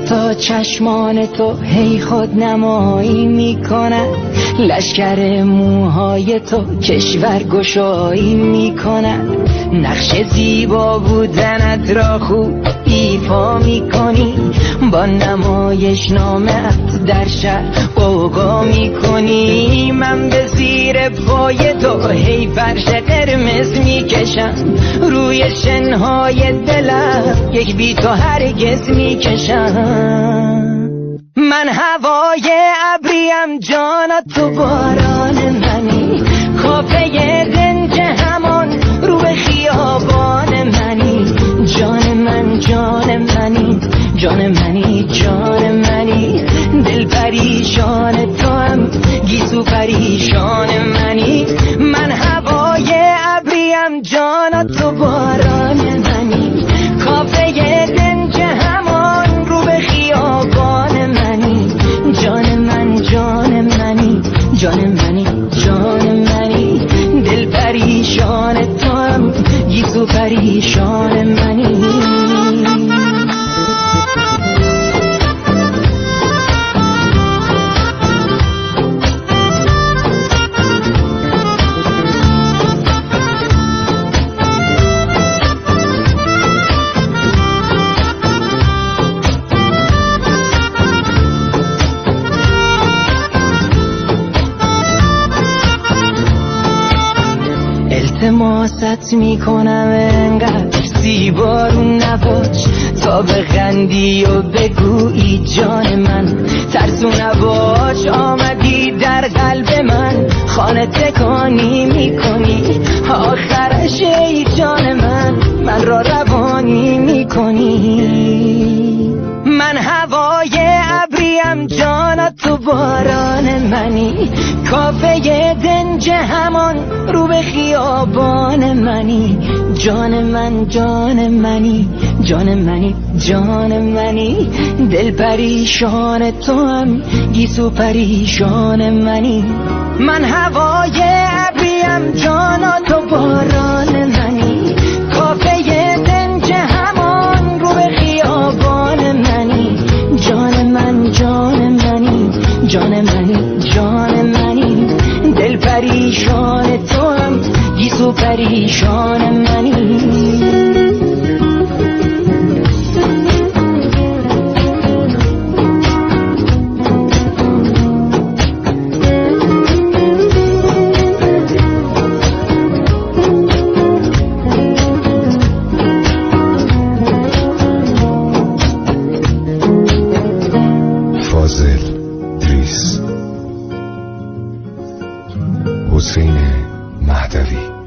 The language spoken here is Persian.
تا چشمان تو هی خود نمایی میکند، لشکر موهای تو کشور گشایی میکند. نقش زیبا بودنت را خوب ایفا میکنی، با نمایش نامت در شهر غوغا میکنی. من به زیر پای تو هی فرش قرمز میکشم، روی شنهای دلم یک بی تو هرگز میکشم. من هوای ابریم جانا تو باران منی، کافه دنج همان رو به خیابان منی. جان من جان منی، جان منی جان منی، دل پریشان تو هم گیسو پریشان منی. من هوای ابریم جانا تو باران منی، کافه دنج همان رو به خیابان منی. جان من جان منی، جان منی جان منی، دل پریشان تو هم گیسو پریشان منی. التماست میکنم انقدر زیبا رو نباش، تا بخندی و بگویی جان من ترسو نباش. آمدی در قلب من خانه تکانی میکنی، آخرش ای جان من را روانی میکنی. من هوای ابریم جانا تو باران منی، کافه دنج همان رو به خیابان منی. جان من جان منی، جان منی جان منی، دل پریشان تو هم گیسو پریشان منی. من هوای ابریم جانا تو باران منی، کافه دنج همان رو به خیابان منی. جان من جان منی، جان منی جان منی، دل پریشان تو هم گیسو پریشان منی. فاضل دریس، حسین مهدوی.